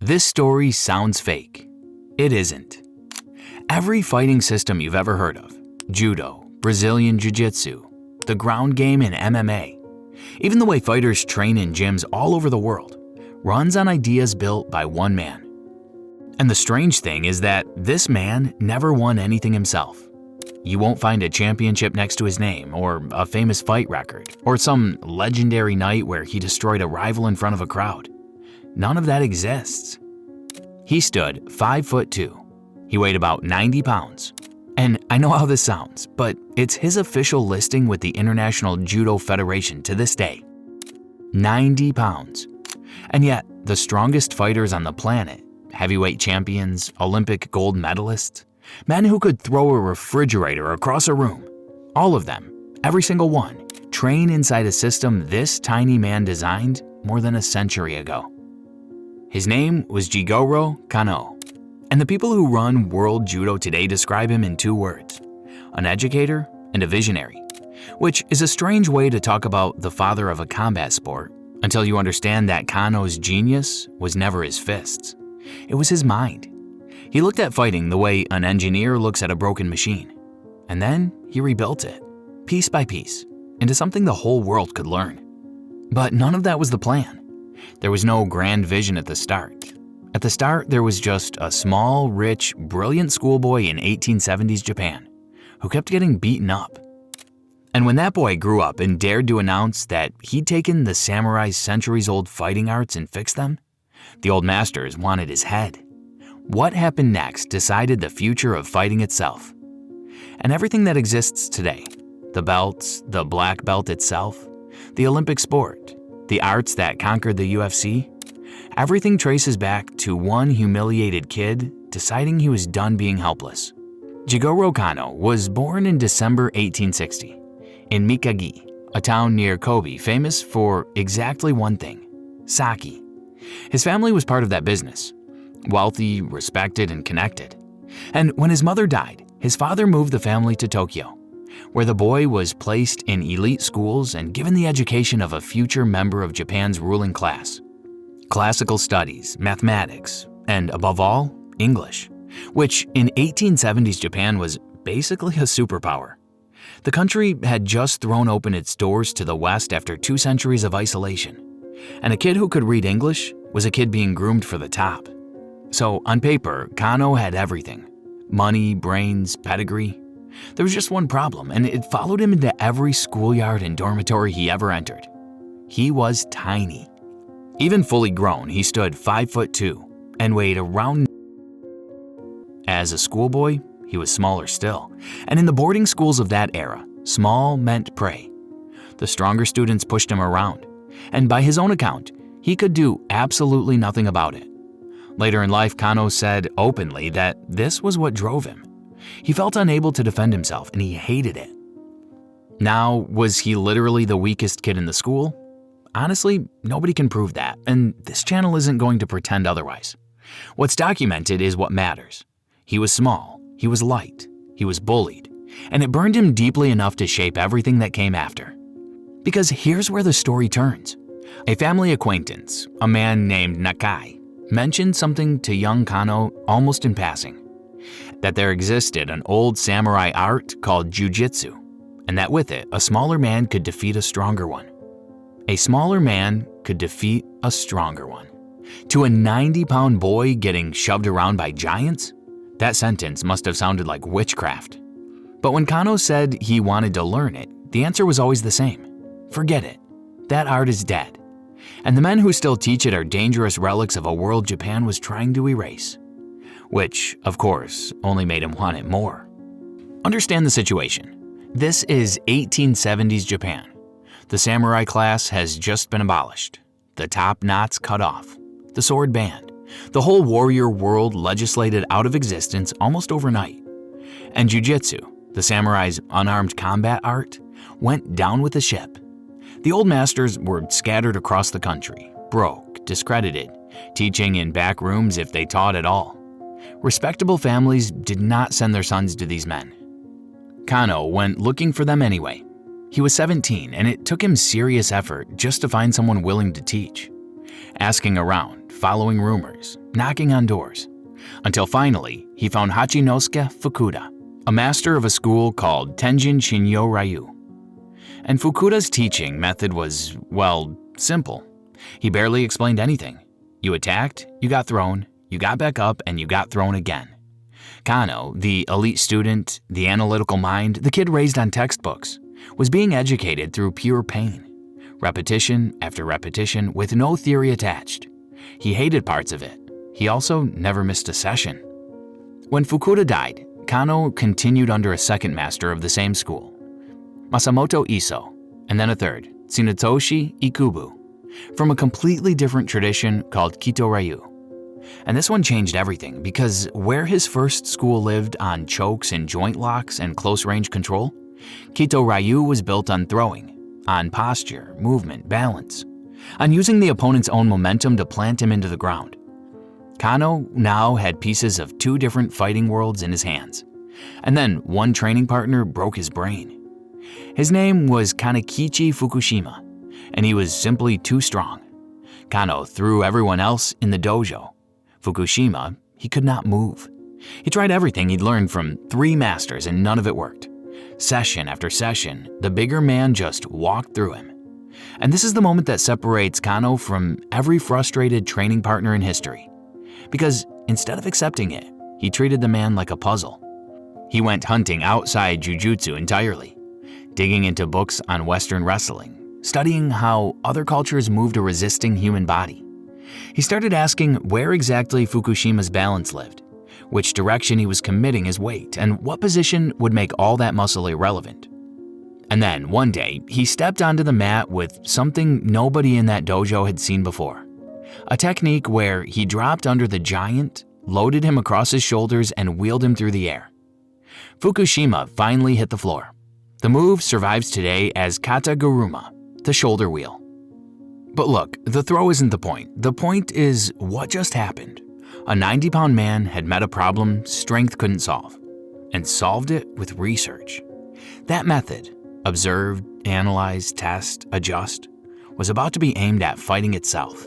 This story sounds fake. It isn't. Every fighting system you've ever heard of, judo, Brazilian jiu-jitsu, the ground game in MMA, even the way fighters train in gyms all over the world, runs on ideas built by one man. And the strange thing is that this man never won anything himself. You won't find a championship next to his name, or a famous fight record, or some legendary night where he destroyed a rival in front of a crowd. None of that exists. He stood 5'2". He weighed about 90 pounds. And I know how this sounds, but it's his official listing with the International Judo Federation to this day. 90 pounds. And yet, the strongest fighters on the planet, heavyweight champions, Olympic gold medalists, men who could throw a refrigerator across a room, all of them, every single one, train inside a system this tiny man designed more than a century ago. His name was Jigoro Kano, and the people who run World Judo today describe him in two words: an educator and a visionary, which is a strange way to talk about the father of a combat sport until you understand that Kano's genius was never his fists. It was his mind. He looked at fighting the way an engineer looks at a broken machine, and then he rebuilt it, piece by piece, into something the whole world could learn. But none of that was the plan. There was no grand vision at the start. At the start, there was just a small, rich, brilliant schoolboy in 1870s Japan who kept getting beaten up. And when that boy grew up and dared to announce that he'd taken the samurai's centuries-old fighting arts and fixed them, the old masters wanted his head. What happened next decided the future of fighting itself. And everything that exists today, the belts, the black belt itself, the Olympic sport, the arts that conquered the UFC, everything traces back to one humiliated kid deciding he was done being helpless. Jigoro Kano was born in December 1860 in Mikagi, a town near Kobe famous for exactly one thing: sake. His family was part of that business, wealthy, respected, and connected. And when his mother died, his father moved the family to Tokyo, where the boy was placed in elite schools and given the education of a future member of Japan's ruling class. Classical studies, mathematics, and above all, English, which in 1870s Japan was basically a superpower. The country had just thrown open its doors to the West after 2 centuries of isolation, and a kid who could read English was a kid being groomed for the top. So on paper, Kano had everything: money, brains, pedigree. There was just one problem, and it followed him into every schoolyard and dormitory he ever entered. He was tiny. Even fully grown, he stood 5'2" and weighed around. As a schoolboy, he was smaller still, and in the boarding schools of that era, small meant prey. The stronger students pushed him around, and by his own account, he could do absolutely nothing about it. Later in life, Kano said openly that this was what drove him. He felt unable to defend himself, and he hated it. Now, was he literally the weakest kid in the school? Honestly, nobody can prove that, and this channel isn't going to pretend otherwise. What's documented is what matters. He was small, he was light, he was bullied, and it burned him deeply enough to shape everything that came after. Because here's where the story turns. A family acquaintance, a man named Nakai, mentioned something to young Kano almost in passing: that there existed an old samurai art called jiu-jitsu, and that with it, a smaller man could defeat a stronger one. A smaller man could defeat a stronger one. To a 90-pound boy getting shoved around by giants? That sentence must have sounded like witchcraft. But when Kano said he wanted to learn it, the answer was always the same: forget it. That art is dead. And the men who still teach it are dangerous relics of a world Japan was trying to erase. Which, of course, only made him want it more. Understand the situation. This is 1870s Japan. The samurai class has just been abolished, the top knots cut off, the sword banned, the whole warrior world legislated out of existence almost overnight. And jiu-jitsu, the samurai's unarmed combat art, went down with the ship. The old masters were scattered across the country, broke, discredited, teaching in back rooms if they taught at all. Respectable families did not send their sons to these men. Kano went looking for them anyway. He was 17, and it took him serious effort just to find someone willing to teach. Asking around, following rumors, knocking on doors, until finally he found Hachinosuke Fukuda, a master of a school called Tenjin Shinyo Ryu. And Fukuda's teaching method was, well, simple. He barely explained anything. You attacked, you got thrown, you got back up, and you got thrown again. Kano, the elite student, the analytical mind, the kid raised on textbooks, was being educated through pure pain. Repetition after repetition with no theory attached. He hated parts of it. He also never missed a session. When Fukuda died, Kano continued under a second master of the same school, Masamoto Iso, and then a third, Tsunetoshi Ikubu, from a completely different tradition called Kito Ryu. And this one changed everything because where his first school lived on chokes and joint locks and close-range control, Kito Ryu was built on throwing, on posture, movement, balance, on using the opponent's own momentum to plant him into the ground. Kano now had pieces of two different fighting worlds in his hands. And then one training partner broke his brain. His name was Kanekichi Fukushima, and he was simply too strong. Kano threw everyone else in the dojo. Fukushima, he could not move. He tried everything he'd learned from 3 masters and none of it worked. Session after session, the bigger man just walked through him. And this is the moment that separates Kano from every frustrated training partner in history. Because instead of accepting it, he treated the man like a puzzle. He went hunting outside jiu-jitsu entirely, digging into books on Western wrestling, studying how other cultures moved a resisting human body. He started asking where exactly Fukushima's balance lived, which direction he was committing his weight, and what position would make all that muscle irrelevant. And then, one day, he stepped onto the mat with something nobody in that dojo had seen before. A technique where he dropped under the giant, loaded him across his shoulders, and wheeled him through the air. Fukushima finally hit the floor. The move survives today as kata guruma, the shoulder wheel. But look, the throw isn't the point. The point is what just happened. A 90-pound man had met a problem strength couldn't solve, and solved it with research. That method, observe, analyze, test, adjust, was about to be aimed at fighting itself.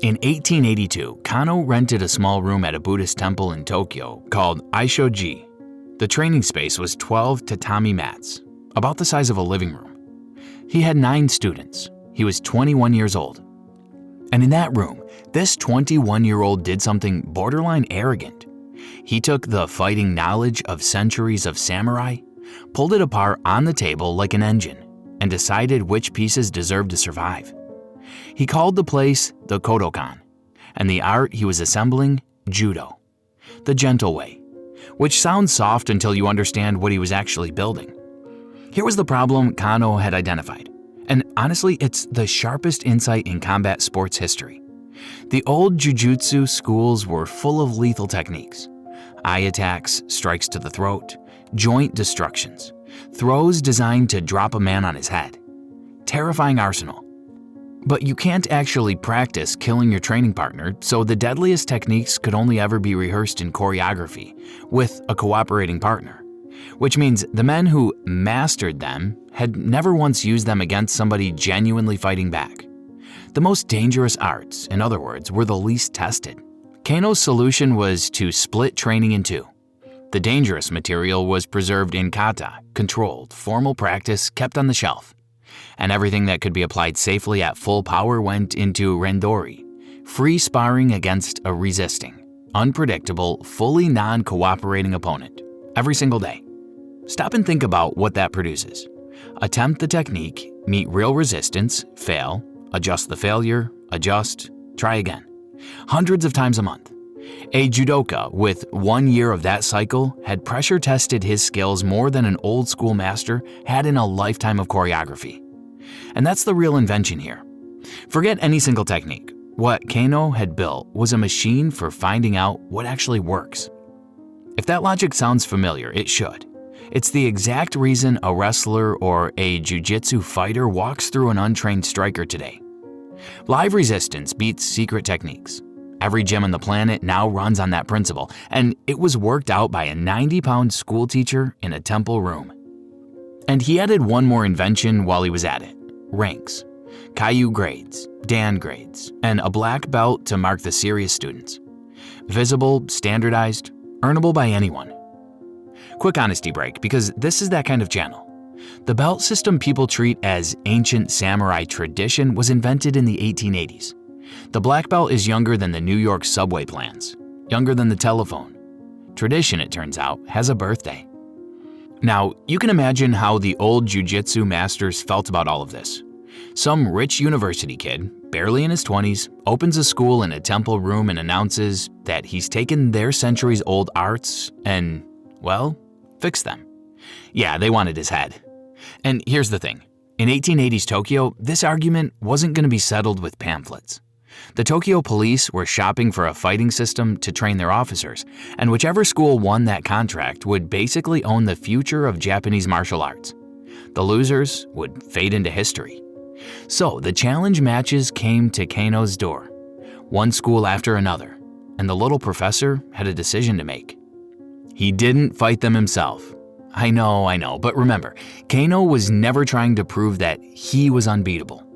In 1882, Kano rented a small room at a Buddhist temple in Tokyo called Aishoji. The training space was 12 tatami mats, about the size of a living room. He had 9 students. He was 21 years old. And in that room, this 21-year-old did something borderline arrogant. He took the fighting knowledge of centuries of samurai, pulled it apart on the table like an engine, and decided which pieces deserved to survive. He called the place the Kodokan, and the art he was assembling, Judo, the gentle way, which sounds soft until you understand what he was actually building. Here was the problem Kano had identified, and honestly, it's the sharpest insight in combat sports history. The old jiu-jitsu schools were full of lethal techniques. Eye attacks, strikes to the throat, joint destructions, throws designed to drop a man on his head. Terrifying arsenal. But you can't actually practice killing your training partner, so the deadliest techniques could only ever be rehearsed in choreography with a cooperating partner, which means the men who mastered them had never once used them against somebody genuinely fighting back. The most dangerous arts, in other words, were the least tested. Kano's solution was to split training in 2. The dangerous material was preserved in kata, controlled, formal practice kept on the shelf. And everything that could be applied safely at full power went into randori, free sparring against a resisting, unpredictable, fully non-cooperating opponent, every single day. Stop and think about what that produces. Attempt the technique, meet real resistance, fail, adjust the failure, adjust, try again. Hundreds of times a month. A judoka with 1 year of that cycle had pressure tested his skills more than an old school master had in a lifetime of choreography. And that's the real invention here. Forget any single technique. What Kano had built was a machine for finding out what actually works. If that logic sounds familiar, it should. It's the exact reason a wrestler or a jiu-jitsu fighter walks through an untrained striker today. Live resistance beats secret techniques. Every gym on the planet now runs on that principle, and it was worked out by a 90-pound school teacher in a temple room. And he added one more invention while he was at it: ranks. Caillou grades, Dan grades, and a black belt to mark the serious students. Visible, standardized, earnable by anyone. Quick honesty break, because this is that kind of channel. The belt system people treat as ancient samurai tradition was invented in the 1880s. The black belt is younger than the New York subway plans, younger than the telephone. Tradition, it turns out, has a birthday. Now, you can imagine how the old jiu-jitsu masters felt about all of this. Some rich university kid, barely in his 20s, opens a school in a temple room and announces that he's taken their centuries-old arts and, well, fixed them. Yeah, they wanted his head. And here's the thing. In 1880s Tokyo, this argument wasn't going to be settled with pamphlets. The Tokyo police were shopping for a fighting system to train their officers, and whichever school won that contract would basically own the future of Japanese martial arts. The losers would fade into history. So the challenge matches came to Kano's door, one school after another, and the little professor had a decision to make. He didn't fight them himself. I know, but remember, Kano was never trying to prove that he was unbeatable.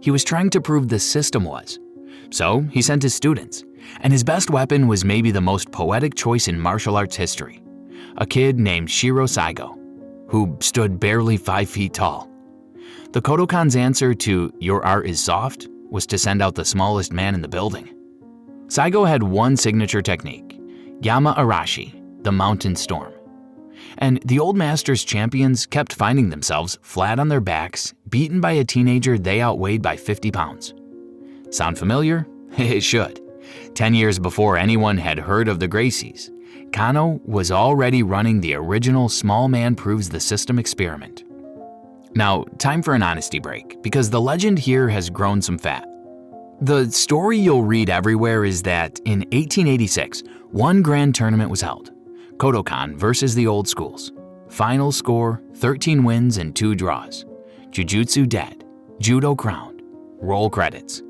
He was trying to prove the system was. So he sent his students, and his best weapon was maybe the most poetic choice in martial arts history, a kid named Shiro Saigo, who stood barely 5 feet tall. The Kodokan's answer to "your art is soft" was to send out the smallest man in the building. Saigo had one signature technique, Yama Arashi, the mountain storm. And the old master's champions kept finding themselves flat on their backs, beaten by a teenager they outweighed by 50 pounds. Sound familiar? It should. 10 years before anyone had heard of the Gracies, Kano was already running the original small man proves the system experiment. Now, time for an honesty break, because the legend here has grown some fat. The story you'll read everywhere is that in 1886, one grand tournament was held, Kodokan versus the old schools. Final score, 13 wins and 2 draws. Jiu-jitsu dead, judo crowned, roll credits.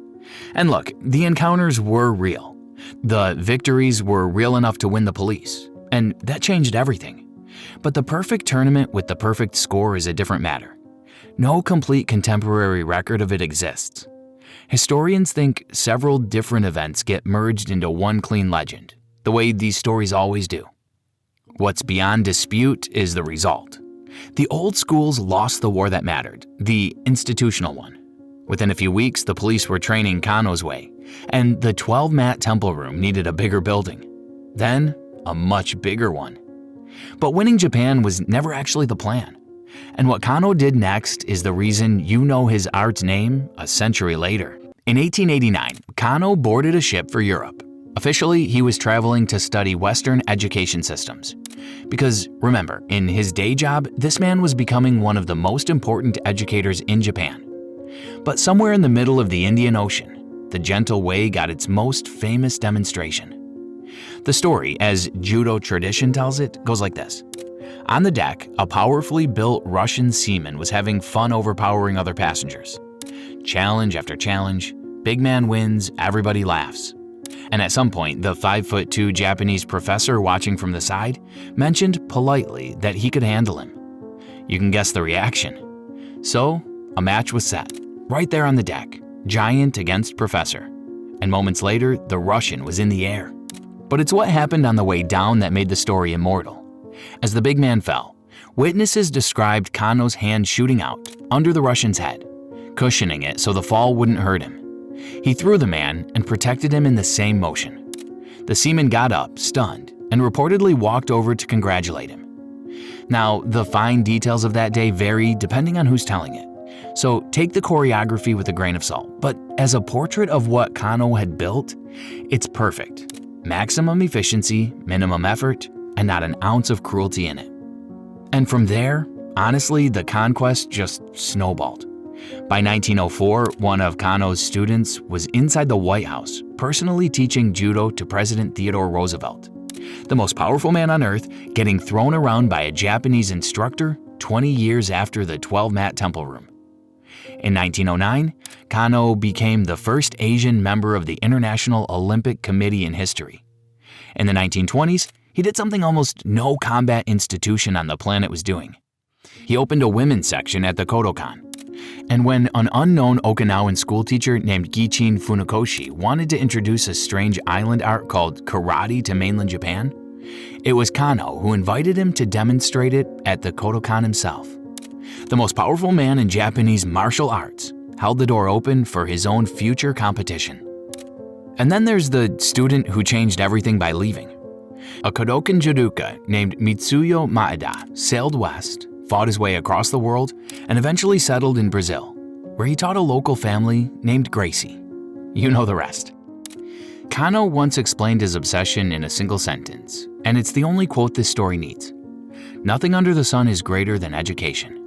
And look, the encounters were real. The victories were real enough to win the police, and that changed everything. But the perfect tournament with the perfect score is a different matter. No complete contemporary record of it exists. Historians think several different events get merged into one clean legend, the way these stories always do. What's beyond dispute is the result. The old schools lost the war that mattered, the institutional one. Within a few weeks, the police were training Kano's way, and the 12-mat temple room needed a bigger building. Then, a much bigger one. But winning Japan was never actually the plan. And what Kano did next is the reason you know his art's name a century later. In 1889, Kano boarded a ship for Europe. Officially, he was traveling to study Western education systems. Because, remember, in his day job, this man was becoming one of the most important educators in Japan. But somewhere in the middle of the Indian Ocean, the Gentle Way got its most famous demonstration. The story, as judo tradition tells it, goes like this. On the deck, a powerfully built Russian seaman was having fun overpowering other passengers. Challenge after challenge, big man wins, everybody laughs. And at some point, the 5'2" Japanese professor watching from the side mentioned politely that he could handle him. You can guess the reaction. So, a match was set, right there on the deck, giant against professor. And moments later, the Russian was in the air. But it's what happened on the way down that made the story immortal. As the big man fell, witnesses described Kano's hand shooting out, under the Russian's head, cushioning it so the fall wouldn't hurt him. He threw the man and protected him in the same motion. The seaman got up, stunned, and reportedly walked over to congratulate him. Now, the fine details of that day vary depending on who's telling it. So take the choreography with a grain of salt, but as a portrait of what Kano had built, it's perfect. Maximum efficiency, minimum effort, and not an ounce of cruelty in it. And from there, honestly, the conquest just snowballed. By 1904, one of Kano's students was inside the White House, personally teaching judo to President Theodore Roosevelt. The most powerful man on earth getting thrown around by a Japanese instructor 20 years after the 12-mat temple room. In 1909, Kano became the first Asian member of the International Olympic Committee in history. In the 1920s, he did something almost no combat institution on the planet was doing. He opened a women's section at the Kodokan. And when an unknown Okinawan schoolteacher named Gichin Funakoshi wanted to introduce a strange island art called karate to mainland Japan, it was Kano who invited him to demonstrate it at the Kodokan himself. The most powerful man in Japanese martial arts held the door open for his own future competition. And then there's the student who changed everything by leaving. A Kodokan judoka named Mitsuyo Maeda sailed west, fought his way across the world, and eventually settled in Brazil, where he taught a local family named Gracie. You know the rest. Kano once explained his obsession in a single sentence, and it's the only quote this story needs. Nothing under the sun is greater than education.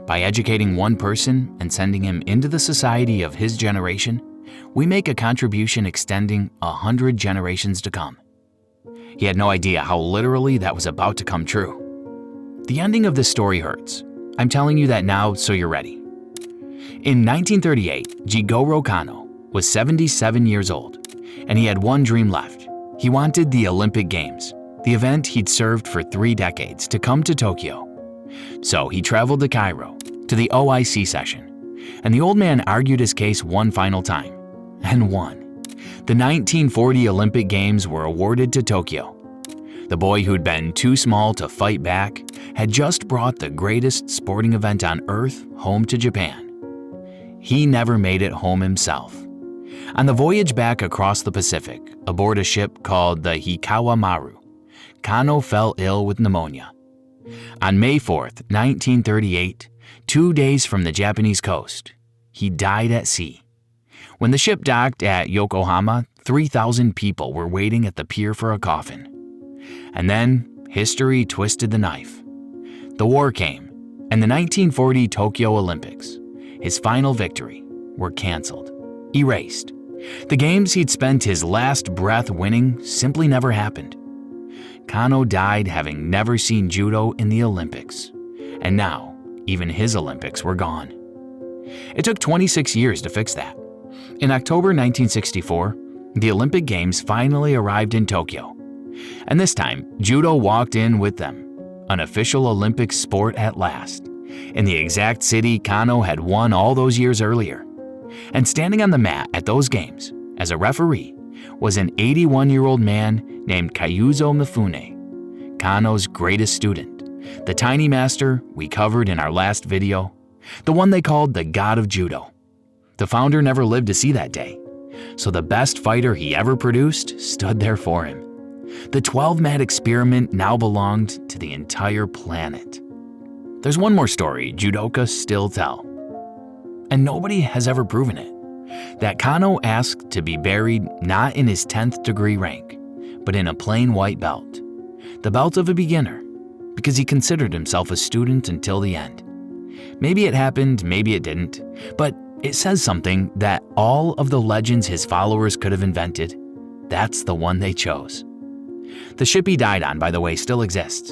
By educating one person and sending him into the society of his generation, we make a contribution extending 100 generations to come. He had no idea how literally that was about to come true. The ending of this story hurts. I'm telling you that now so you're ready. In 1938, Jigoro Kano was 77 years old, and he had one dream left. He wanted the Olympic Games, the event he'd served for 3 decades, to come to Tokyo. So he traveled to Cairo, to the OIC session, and the old man argued his case one final time, and won. The 1940 Olympic Games were awarded to Tokyo. The boy who'd been too small to fight back had just brought the greatest sporting event on earth home to Japan. He never made it home himself. On the voyage back across the Pacific, aboard a ship called the Hikawa Maru, Kano fell ill with pneumonia. On May 4th, 1938, 2 days from the Japanese coast, he died at sea. When the ship docked at Yokohama, 3,000 people were waiting at the pier for a coffin. And then, history twisted the knife. The war came, and the 1940 Tokyo Olympics, his final victory, were canceled, erased. The games he'd spent his last breath winning simply never happened. Kano died having never seen judo in the Olympics, and now even his Olympics were gone. It took 26 years to fix that. In October 1964, the Olympic Games finally arrived in Tokyo, and this time judo walked in with them, an official Olympic sport at last, in the exact city Kano had won all those years earlier. And standing on the mat at those games, as a referee, was an 81-year-old man named Kyuzo Mifune, Kano's greatest student, the tiny master we covered in our last video, the one they called the God of Judo. The founder never lived to see that day, so the best fighter he ever produced stood there for him. The 12-mat experiment now belonged to the entire planet. There's one more story judokas still tell, and nobody has ever proven it, that Kano asked to be buried not in his 10th degree rank, but in a plain white belt, the belt of a beginner, because he considered himself a student until the end. Maybe it happened, maybe it didn't, but it says something that all of the legends his followers could have invented, that's the one they chose. The ship he died on, by the way, still exists.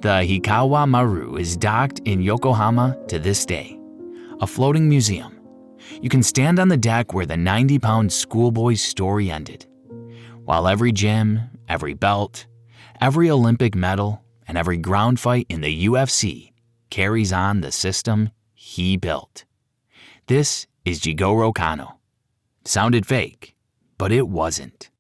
The Hikawa Maru is docked in Yokohama to this day, a floating museum. You can stand on the deck where the 90-pound schoolboy's story ended, while every gym, every belt, every Olympic medal, and every ground fight in the UFC carries on the system he built. This is Jigoro Kano. Sounded fake, but it wasn't.